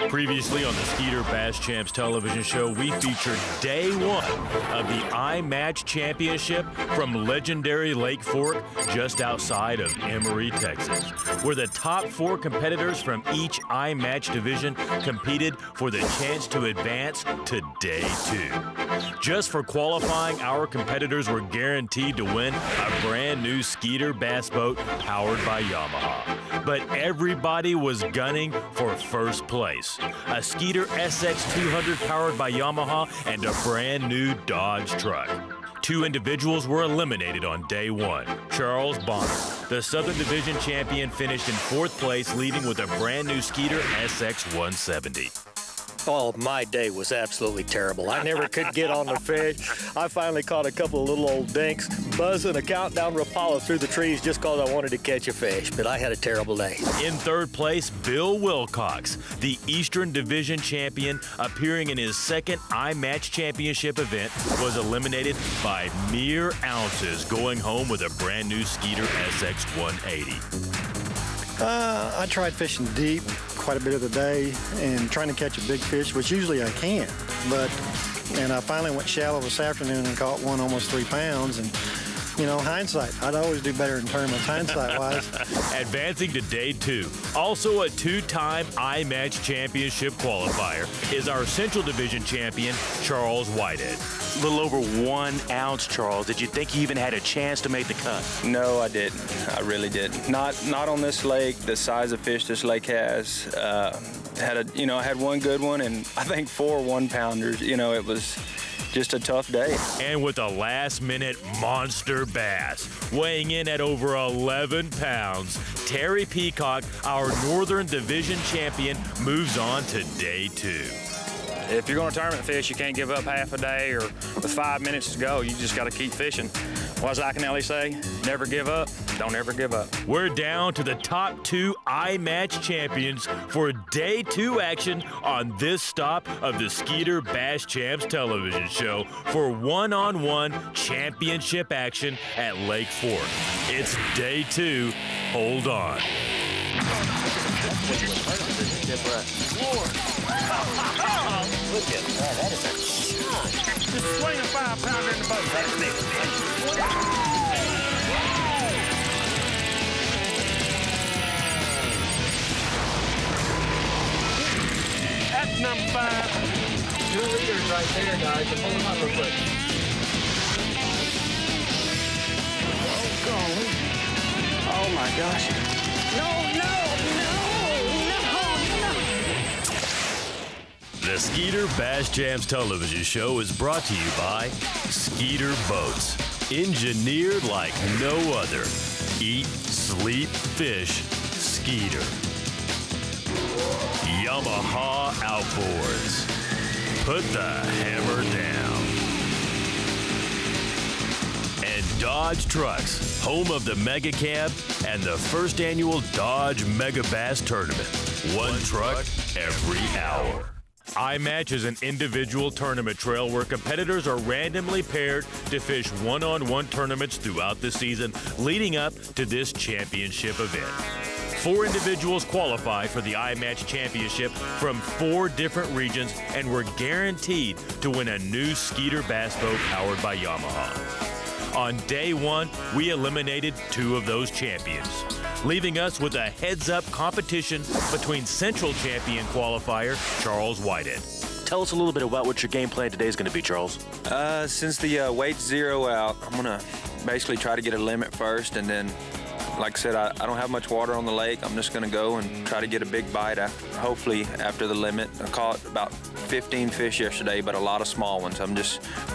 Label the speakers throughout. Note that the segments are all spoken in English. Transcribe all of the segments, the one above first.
Speaker 1: Previously on the Skeeter Bass Champs television show, we featured day one of the iMatch Championship from legendary Lake Fork just outside of Emory, Texas, where the top 4 competitors from each iMatch division competed for the chance to advance to day 2. Just for qualifying, our competitors were guaranteed to win a brand new Skeeter bass boat powered by Yamaha. But everybody was gunning for first place. A Skeeter SX200 powered by Yamaha and a brand new Dodge truck. 2 individuals were eliminated on day 1. Charles Bonner, the Southern Division champion, finished in 4th place, leading with a brand new Skeeter SX170.
Speaker 2: Oh, my day was absolutely terrible. I never could get on the fish. I finally caught a couple of little old dinks, buzzing a countdown Rapala through the trees just because I wanted to catch a fish, but I had a terrible day.
Speaker 1: In 3rd place, Bill Wilcox, the Eastern Division champion, appearing in his 2nd iMatch Championship event, was eliminated by mere ounces, going home with a brand new Skeeter SX180.
Speaker 3: I tried fishing deep quite a bit of the day and trying to catch a big fish, which usually I can. And I finally went shallow this afternoon and caught one almost 3 pounds. And, you know, hindsight, I'd always do better in tournaments, hindsight-wise.
Speaker 1: Advancing to day 2, also a 2-time iMatch Championship qualifier, is our Central Division champion, Charles Whitehead.
Speaker 4: A little over 1 ounce, Charles. Did you think you even had a chance to make the cut?
Speaker 5: No, I didn't. I really didn't. Not on this lake. The size of fish this lake has. I had one good one, and I think 4 1-pounders. You know, it was just a tough day.
Speaker 1: And with a last-minute monster bass, weighing in at over 11 pounds, Terry Peacock, our Northern Division champion, moves on to day 2.
Speaker 6: If you're going to tournament fish, you can't give up half a day or with 5 minutes to go. You just got to keep fishing. What does Iaconelli say? Never give up. Don't ever give up.
Speaker 1: We're down to the top 2 iMatch champions for day 2 action on this stop of the Skeeter Bass Champs television show for one-on-one championship action at Lake Fork. It's day 2. Hold on.
Speaker 7: Look at that. That is a shot.
Speaker 6: Just swing a 5-pounder in the boat.
Speaker 7: That is big.
Speaker 6: That's number 5.
Speaker 7: 2 leaders right there, guys. Pull them up real quick.
Speaker 6: Oh, golly. Oh, my gosh.
Speaker 1: The Skeeter Bass Champs television show is brought to you by Skeeter Boats. Engineered like no other. Eat, sleep, fish, Skeeter. Yamaha Outboards. Put the hammer down. And Dodge Trucks, home of the Mega Cab and the first annual Dodge Mega Bass Tournament. 1 truck every hour. iMatch is an individual tournament trail where competitors are randomly paired to fish one-on-one tournaments throughout the season leading up to this championship event. 4 individuals qualify for the iMatch Championship from 4 different regions and were guaranteed to win a new Skeeter bass boat powered by Yamaha. On day 1, we eliminated 2 of those champions, leaving us with a heads-up competition between Central champion qualifier Charles Whitehead.
Speaker 4: Tell us a little bit about what your game plan today is going to be, Charles.
Speaker 5: Since the weight's 0 out, I'm going to basically try to get a limit first, and then, like I said, I don't have much water on the lake. I'm just going to go and try to get a big bite, hopefully after the limit. I caught about 15 fish yesterday, but a lot of small ones.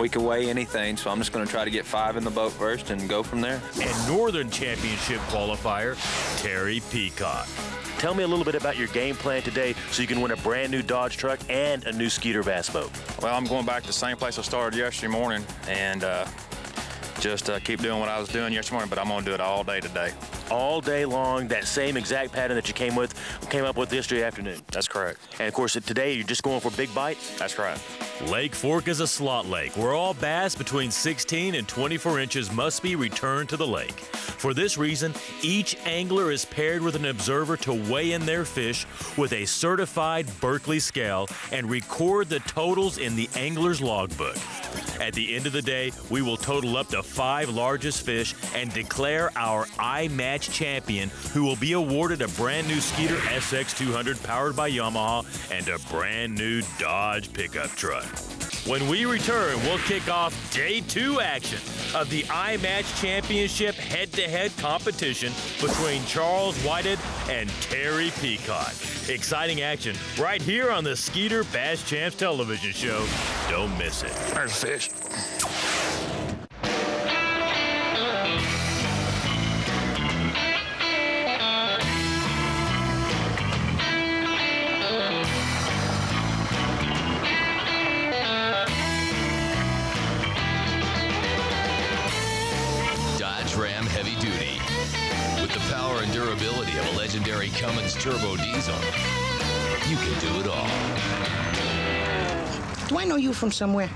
Speaker 5: We can weigh anything, so I'm just going to try to get 5 in the boat first and go from there.
Speaker 1: And Northern Championship qualifier Terry Peacock.
Speaker 4: Tell me a little bit about your game plan today so you can win a brand new Dodge truck and a new Skeeter bass boat.
Speaker 6: Well, I'm going back to the same place I started yesterday morning and just keep doing what I was doing yesterday morning, but I'm going to do it all day today.
Speaker 4: All day long, that same exact pattern that you came up with yesterday afternoon.
Speaker 6: That's correct.
Speaker 4: And of course, today you're just going for big bites?
Speaker 6: That's right.
Speaker 1: Lake Fork is a slot lake where all bass between 16 and 24 inches must be returned to the lake. For this reason, each angler is paired with an observer to weigh in their fish with a certified Berkeley scale and record the totals in the angler's logbook. At the end of the day, we will total up the 5 largest fish and declare our iMatch champion, who will be awarded a brand new Skeeter SX200 powered by Yamaha and a brand new Dodge pickup truck. When we return, we'll kick off day 2 action of the iMatch Championship head-to-head competition between Charles Whited and Terry Peacock. Exciting action right here on the Skeeter Bass Champs television show. Don't miss it.
Speaker 5: There's a fish.
Speaker 8: Ram Heavy Duty. With the power and durability of a legendary Cummins turbo diesel, you can do it all.
Speaker 9: Do I know you from somewhere?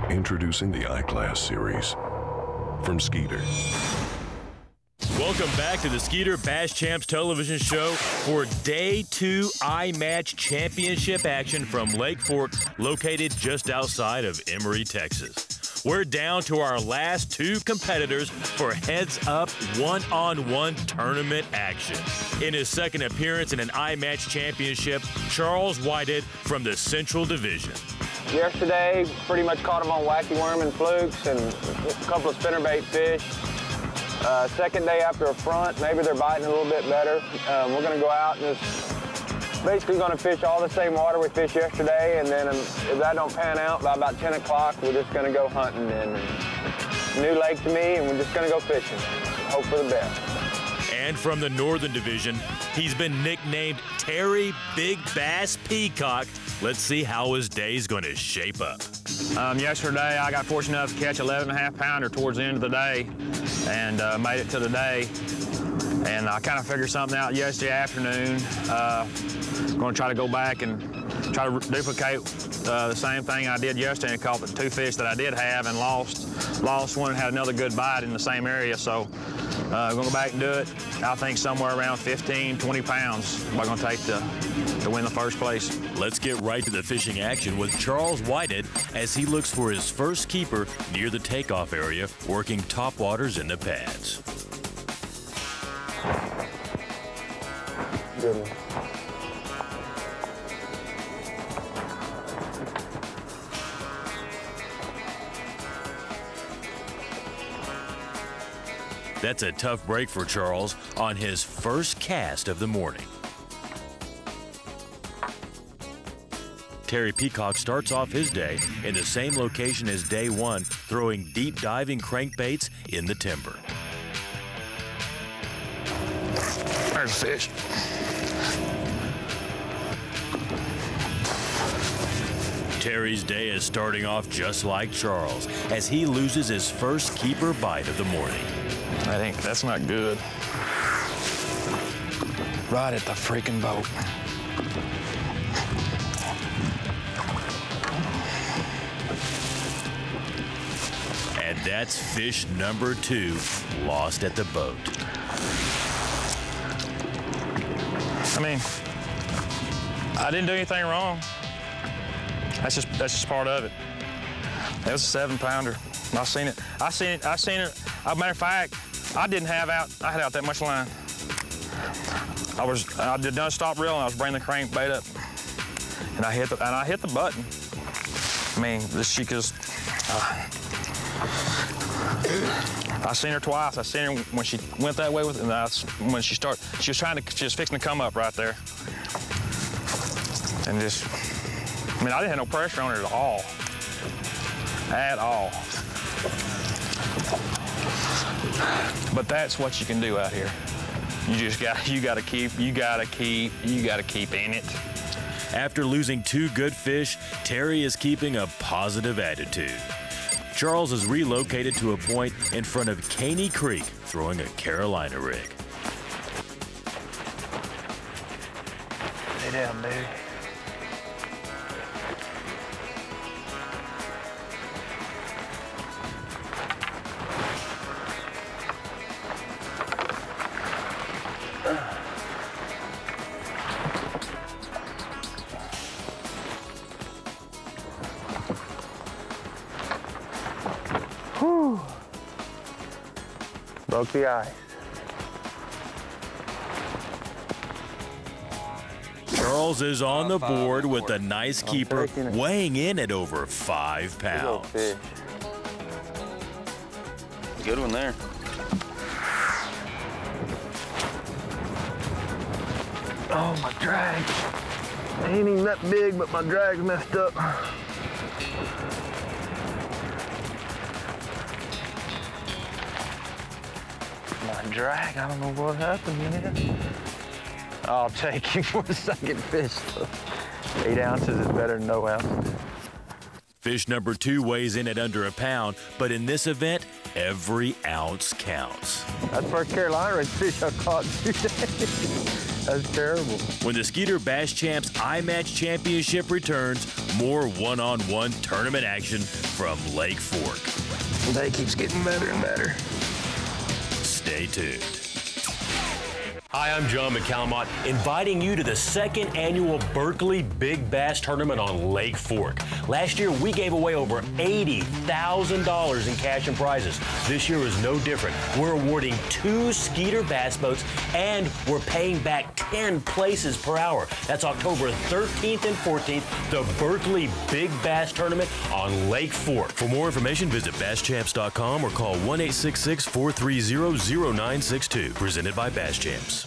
Speaker 10: Introducing the I-Class series from Skeeter.
Speaker 1: Welcome back to the Skeeter Bass Champs television show for Day 2 iMatch Championship action from Lake Fork, located just outside of Emory, Texas. We're down to our last 2 competitors for heads-up one-on-one tournament action. In his second appearance in an iMatch Championship, Charles Whited from the Central Division.
Speaker 11: Yesterday, pretty much caught them on wacky worm and flukes and a couple of spinnerbait fish. Second day after a front, maybe they're biting a little bit better. We're going to go out and just basically going to fish all the same water we fished yesterday, and then if that don't pan out by about 10 o'clock, we're just going to go hunting. And new lake to me, and we're just going to go fishing. Hope for the best.
Speaker 1: And from the Northern Division, he's been nicknamed Terry Big Bass Peacock. Let's see how his day's going to shape up.
Speaker 6: Yesterday, I got fortunate enough to catch 11.5 pounder towards the end of the day, and made it to the day. And I kind of figured something out yesterday afternoon. Going to try to go back and try to duplicate the same thing I did yesterday and caught the 2 fish that I did have and lost one and had another good bite in the same area. So I'm going to go back and do it. I think somewhere around 15, 20 pounds I'm going to take to win the first place.
Speaker 1: Let's get right to the fishing action with Charles Whited as he looks for his first keeper near the takeoff area, working topwaters in the pads.
Speaker 11: Good one.
Speaker 1: That's a tough break for Charles on his first cast of the morning. Terry Peacock starts off his day in the same location as day 1, throwing deep diving crankbaits in the timber.
Speaker 5: There's a fish.
Speaker 1: Terry's day is starting off just like Charles as he loses his first keeper bite of the morning.
Speaker 6: I think that's not good. Right at the freaking boat.
Speaker 1: And that's fish number 2 lost at the boat.
Speaker 6: I mean, I didn't do anything wrong. That's just part of it. It was a 7-pounder. I seen it. As a matter of fact, I had out that much line. I did not stop reeling. I was bringing the crankbait up, and I hit the button. I mean, she just. I seen her twice. I seen her when she went that way with it, and when she was fixing to come up right there, and just. I mean, I didn't have no pressure on her at all. At all. But that's what you can do out here. You gotta keep in it.
Speaker 1: After losing 2 good fish, Terry is keeping a positive attitude. Charles is relocated to a point in front of Caney Creek, throwing a Carolina rig.
Speaker 6: Lay down, baby.
Speaker 11: Whew. Broke the ice.
Speaker 1: Charles is on the board with a nice keeper, weighing in at over 5 pounds.
Speaker 5: Good one there.
Speaker 11: Oh, my drag. It ain't even that big, but my drag's messed up. My drag, I don't know what happened, man. I'll take him for the second fish. 8 ounces is better than no ounces.
Speaker 1: Fish number 2 weighs in at under a pound, but in this event, every ounce counts.
Speaker 11: That's the first Carolina rig fish I caught in 2 days. That's terrible.
Speaker 1: When the Skeeter Bass Champs iMatch Championship returns, more one-on-one tournament action from Lake Fork.
Speaker 11: The day keeps getting better and better.
Speaker 1: Stay tuned.
Speaker 9: Hi, I'm John McCalmont, inviting you to the 2nd annual Berkeley Big Bass Tournament on Lake Fork. Last year, we gave away over $80,000 in cash and prizes. This year is no different. We're awarding 2 Skeeter bass boats, and we're paying back 10 places per hour. That's October 13th and 14th, the Berkeley Big Bass Tournament on Lake Fork.
Speaker 1: For more information, visit BassChamps.com or call 1-866-430-0962. Presented by Bass Champs.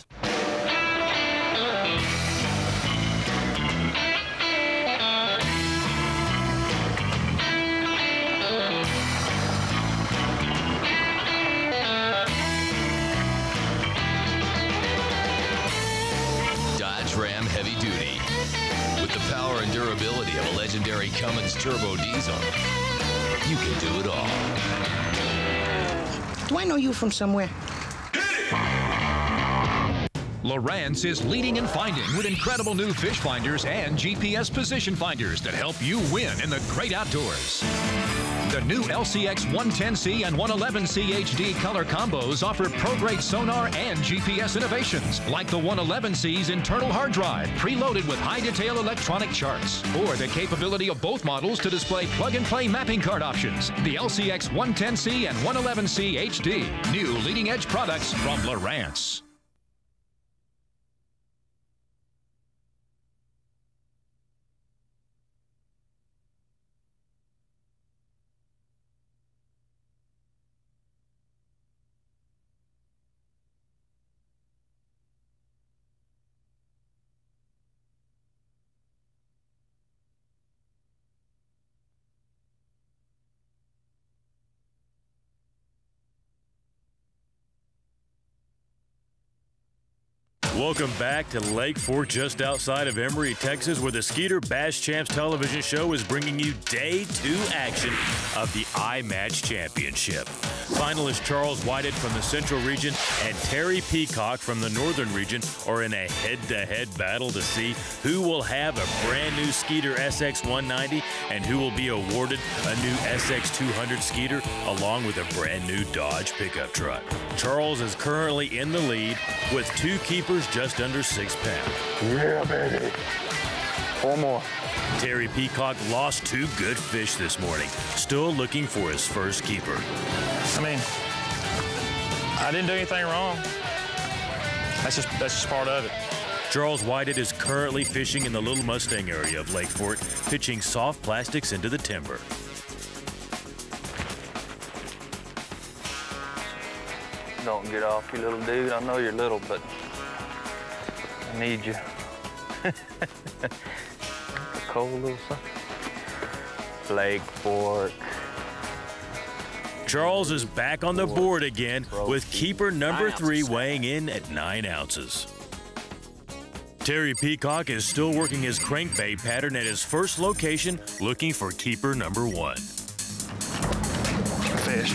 Speaker 8: Dodge Ram Heavy Duty. With the power and durability of a legendary Cummins turbo diesel, you can do it all.
Speaker 12: Do I know you from somewhere?
Speaker 13: Lowrance is leading and finding with incredible new fish finders and GPS position finders that help you win in the great outdoors. The new LCX 110C and 111C HD color combos offer pro-grade sonar and GPS innovations, like the 111C's internal hard drive, preloaded with high-detail electronic charts, or the capability of both models to display plug-and-play mapping card options. The LCX 110C and 111C HD, new leading-edge products from Lowrance.
Speaker 1: Welcome back to Lake Fork, just outside of Emory, Texas, where the Skeeter Bass Champs television show is bringing you Day 2 action of the iMatch Championship. Finalists Charles Whited from the Central Region and Terry Peacock from the Northern Region are in a head-to-head battle to see who will have a brand new Skeeter SX190 and who will be awarded a new SX200 Skeeter along with a brand new Dodge pickup truck. Charles is currently in the lead with 2 keepers just under 6 pounds.
Speaker 11: Yeah, baby. 4 more.
Speaker 1: Terry Peacock lost 2 good fish this morning, still looking for his first keeper.
Speaker 6: I mean, I didn't do anything wrong. That's just part of it.
Speaker 1: Charles Whited is currently fishing in the Little Mustang area of Lake Fork, pitching soft plastics into the timber.
Speaker 5: Don't get off, you little dude. I know you're little, but I need you. A cold little something. Lake Fork.
Speaker 1: Charles is back on the board again with keeper number 3 weighing in at 9 ounces. Terry Peacock is still working his crankbait pattern at his first location, looking for keeper number 1.
Speaker 6: Fish.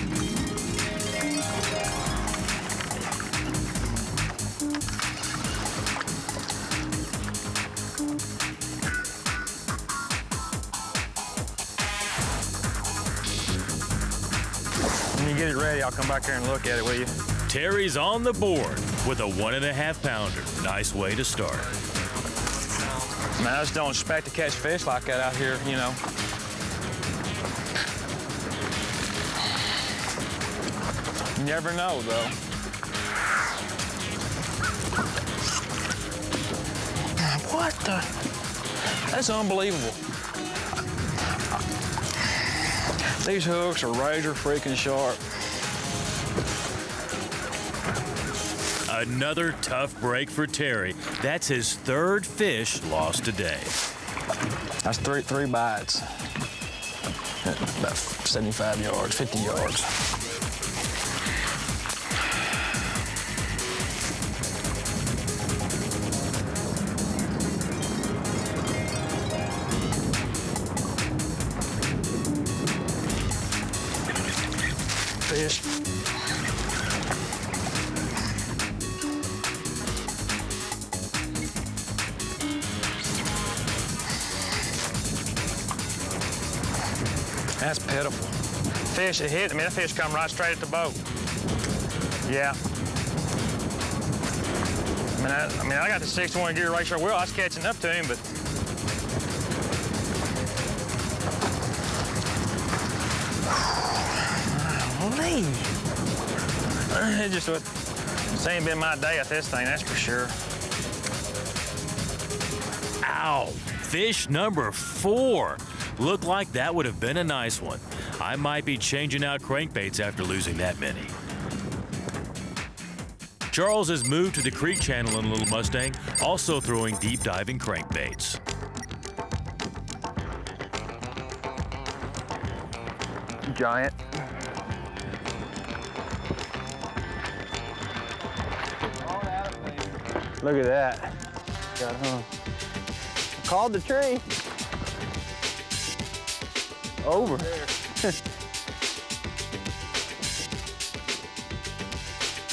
Speaker 6: When you get it ready, I'll come back here and look at it, will you?
Speaker 1: Terry's on the board with a 1.5 pounder. Nice way to start.
Speaker 6: Man, I just don't expect to catch fish like that out here, you know. You never know, though. What the? That's unbelievable. These hooks are razor freaking sharp.
Speaker 1: Another tough break for Terry. That's his 3rd fish lost today.
Speaker 6: That's three bites. About 75 yards, 50 yards. Fish. That's pitiful. Fish, it hit. I mean, that fish come right straight at the boat. Yeah. I mean, I got the 6-to-1 gear ratio wheel. I was catching up to him, but. It just would. This ain't been my day at this thing, that's for sure.
Speaker 1: Ow! Fish number 4. Looked like that would have been a nice one. I might be changing out crankbaits after losing that many. Charles has moved to the creek channel in Little Mustang, also throwing deep diving crankbaits.
Speaker 5: Giant. Look at that. Got hung. Called the tree. Over.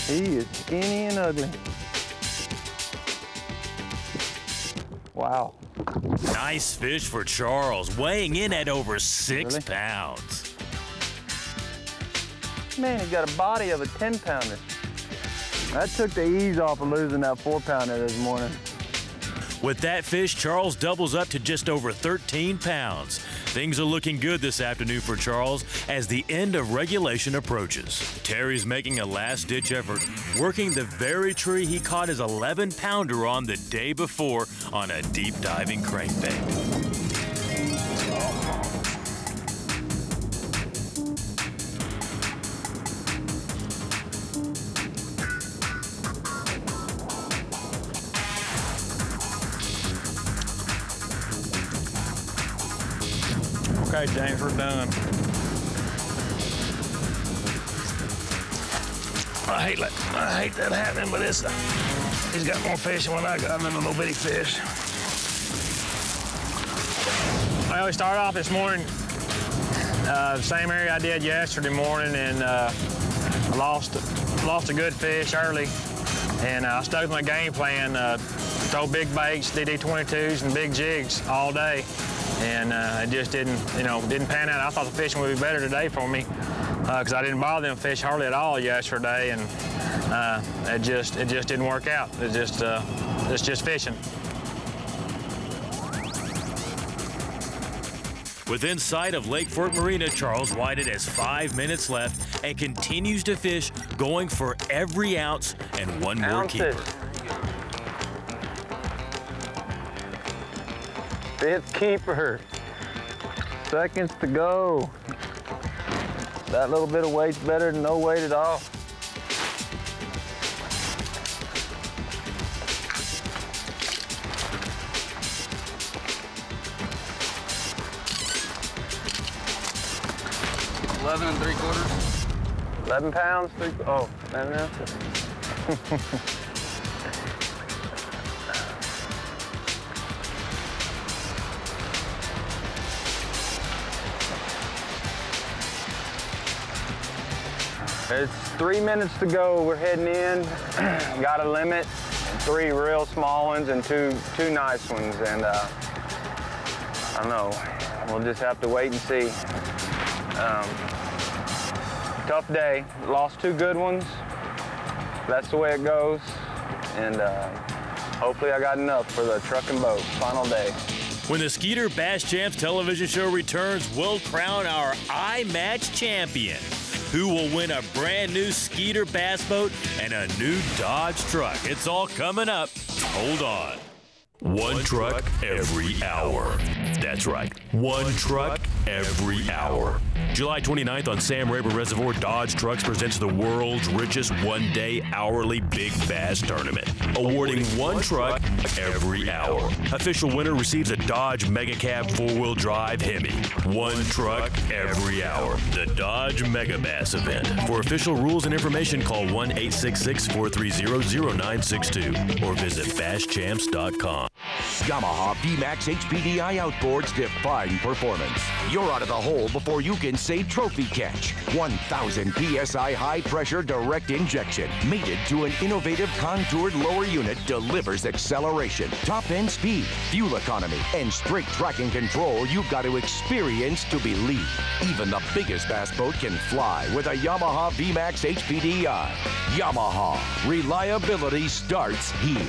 Speaker 5: He is skinny and ugly. Wow.
Speaker 1: Nice fish for Charles, weighing in at over 6 pounds.
Speaker 5: Man, he's got a body of a 10-pounder. That took the ease off of losing that 4-pounder this morning.
Speaker 1: With that fish, Charles doubles up to just over 13 pounds. Things are looking good this afternoon for Charles as the end of regulation approaches. Terry's making a last-ditch effort, working the very tree he caught his 11-pounder on the day before on a deep diving crankbait.
Speaker 6: Okay, James, we're done. I hate that happening, but it's He's got more fish than what I got, them little bitty fish. I always start off this morning, the same area I did yesterday morning, and I lost a good fish early, and I stuck with my game plan. Throw big baits, DD22s, and big jigs all day, and it just didn't pan out. I thought the fishing would be better today for me because I didn't bother them fish hardly at all yesterday, and it just didn't work out. It's just fishing.
Speaker 1: Within sight of Lake Fork Marina, Charles Whited has 5 minutes left and continues to fish, going for every ounce and one more keeper.
Speaker 11: Fifth keeper. Seconds to go. That little bit of weight's better than no weight at all.
Speaker 12: $11 3/4.
Speaker 11: 11 pounds, 11 ounces. It's 3 minutes to go. We're heading in. Got a limit, 3 real small ones and two nice ones. And I don't know. We'll just have to wait and see. Tough day. Lost 2 good ones. That's the way it goes. And hopefully I got enough for the truck and boat final day.
Speaker 1: When the Skeeter Bass Champs television show returns, we'll crown our iMatch champion, who will win a brand new Skeeter bass boat and a new Dodge truck. It's all coming up. Hold on. One truck every hour. That's right. One truck every hour. July 29th on Sam Rayburn Reservoir, Dodge Trucks presents the world's richest one-day hourly big bass tournament, awarding one truck every hour. Official winner receives a Dodge Mega Cab 4-wheel drive Hemi. One truck every hour. The Dodge Mega Bass event. For official rules and information, call 1-866-430-0962 or visit BassChamps.com.
Speaker 14: Yamaha VMAX HPDI outboards define performance. You're out of the hole before you can say trophy catch. 1,000 PSI high-pressure direct injection, mated to an innovative contoured lower unit, delivers acceleration, top-end speed, fuel economy, and straight tracking control you've got to experience to believe. Even the biggest bass boat can fly with a Yamaha VMAX HPDI. Yamaha. Reliability starts here.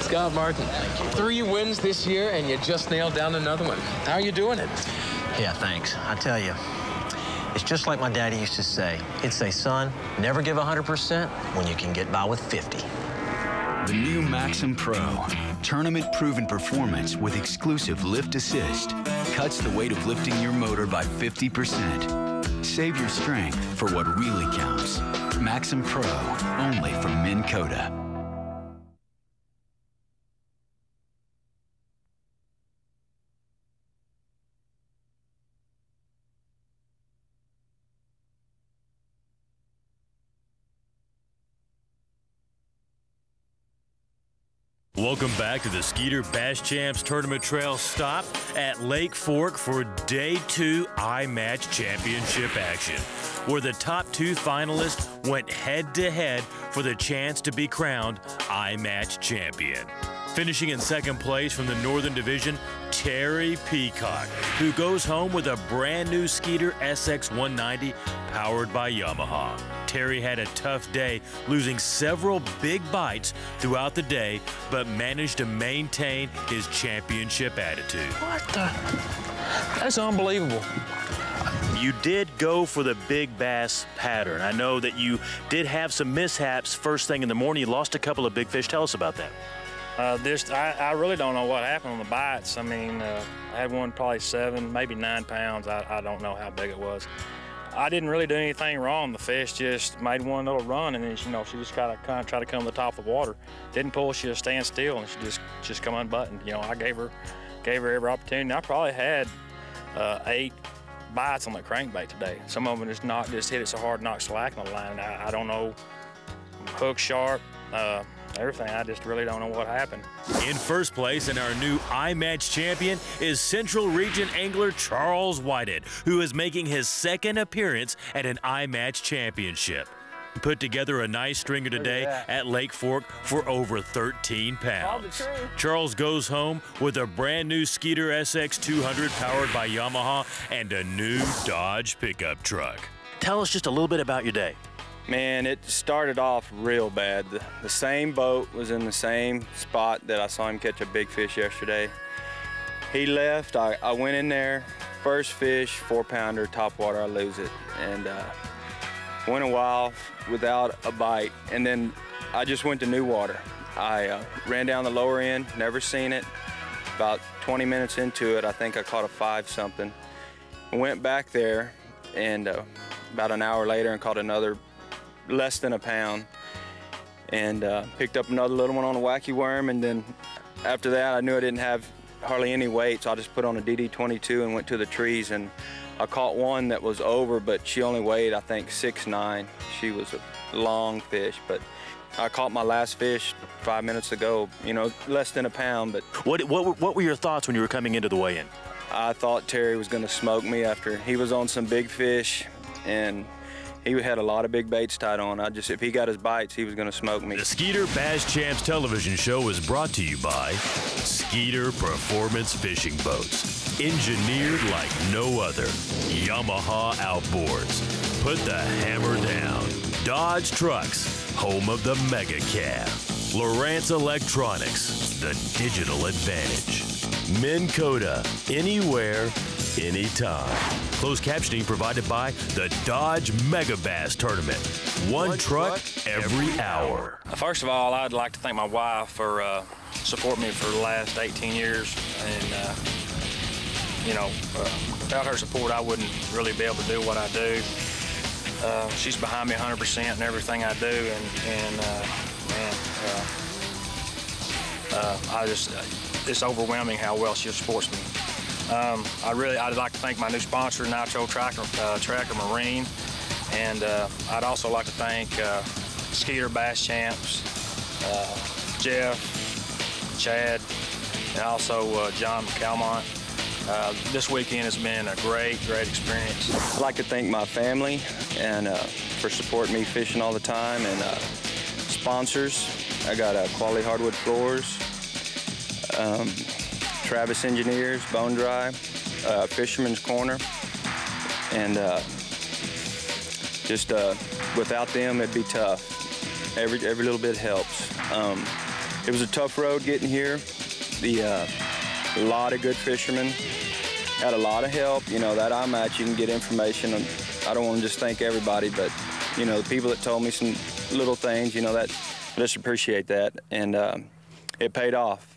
Speaker 15: Scott Martin. 3 wins this year, and you just nailed down another one. How are you doing it?
Speaker 16: Yeah, thanks. I tell you, it's just like my daddy used to say. He'd say, son, never give 100% when you can get by with 50.
Speaker 17: The new Maxim Pro. Tournament-proven performance with exclusive lift assist. Cuts the weight of lifting your motor by 50%. Save your strength for what really counts. Maxim Pro, only from Minn Kota.
Speaker 1: Welcome back to the Skeeter Bass Champs Tournament Trail stop at Lake Fork for Day 2 iMatch Championship action, where the top 2 finalists went head-to-head for the chance to be crowned iMatch champion. Finishing in second place from the Northern Division, Terry Peacock, who goes home with a brand new Skeeter SX190 powered by Yamaha. Terry had a tough day, losing several big bites throughout the day, but managed to maintain his championship attitude.
Speaker 6: What the? That's unbelievable.
Speaker 4: you did go for the big bass pattern. I know that you did have some mishaps first thing in the morning. You lost a couple of big fish. Tell us about that.
Speaker 6: I really don't know what happened on the bites. I mean, I had one probably 7, maybe 9 pounds. I don't know how big it was. I didn't really do anything wrong. The fish just made one little run, and then she just kind of tried to come to the top of the water. Didn't pull. She just stand still, and she just come unbuttoned. I gave her every opportunity. I probably had 8 bites on that crankbait today. Some of them just hit it so hard, knocked slack on the line. I don't know, hook sharp, everything. I just really don't know what happened.
Speaker 1: In first place and our new iMatch champion is Central Region angler Charles Whited, who is making his second appearance at an iMatch championship. Put together a nice stringer today at Lake Fork for over 13 pounds. Charles goes home with a brand new Skeeter SX200 powered by Yamaha and a new Dodge pickup truck.
Speaker 4: Tell us just a little bit about your day.
Speaker 5: Man, it started off real bad. The same boat was in the same spot that I saw him catch a big fish yesterday. He left, I went in there, first fish, 4-pounder, top water, I lose it. And went a while without a bite, and then I just went to new water. I ran down the lower end, never seen it. About 20 minutes into it, I think I caught a 5-something. I went back there, and about an hour later and caught another less than a pound, and picked up another little one on a wacky worm. And then after that, I knew I didn't have hardly any weight, so I just put on a DD22 and went to the trees, and I caught one that was over, but she only weighed, I think, 6'9". She was a long fish, but I caught my last fish 5 minutes ago, less than a pound. But
Speaker 4: what were your thoughts when you were coming into the weigh-in?
Speaker 5: I thought Terry was going to smoke me after he was on some big fish, and he had a lot of big baits tied on. If he got his bites, he was going to smoke me.
Speaker 1: The Skeeter Bass Champs television show is brought to you by Skeeter Performance Fishing Boats. Engineered like no other. Yamaha Outboards. Put the hammer down. Dodge Trucks, home of the Mega Cab. Lowrance Electronics, the digital advantage. Minn Kota, anywhere, anytime. Closed captioning provided by the Dodge Mega Bass Tournament. One truck every hour.
Speaker 6: First of all, I'd like to thank my wife for supporting me for the last 18 years. And, without her support, I wouldn't really be able to do what I do. She's behind me 100% in everything I do. It's overwhelming how well she supports me. I'd like to thank my new sponsor, Nitro Tracker Marine, and I'd also like to thank Skeeter Bass Champs, Jeff, Chad, and also John Calmont. This weekend has been a great experience.
Speaker 5: I'd like to thank my family and for supporting me fishing all the time, and sponsors. I got Quality Hardwood Floors, Travis Engineers, Bone Dry, Fisherman's Corner, and without them it'd be tough. Every little bit helps. It was a tough road getting here. A lot of good fishermen, had a lot of help. That iMatch, you can get information. I don't want to just thank everybody, but the people that told me some little things, that I just appreciate that, and it paid off.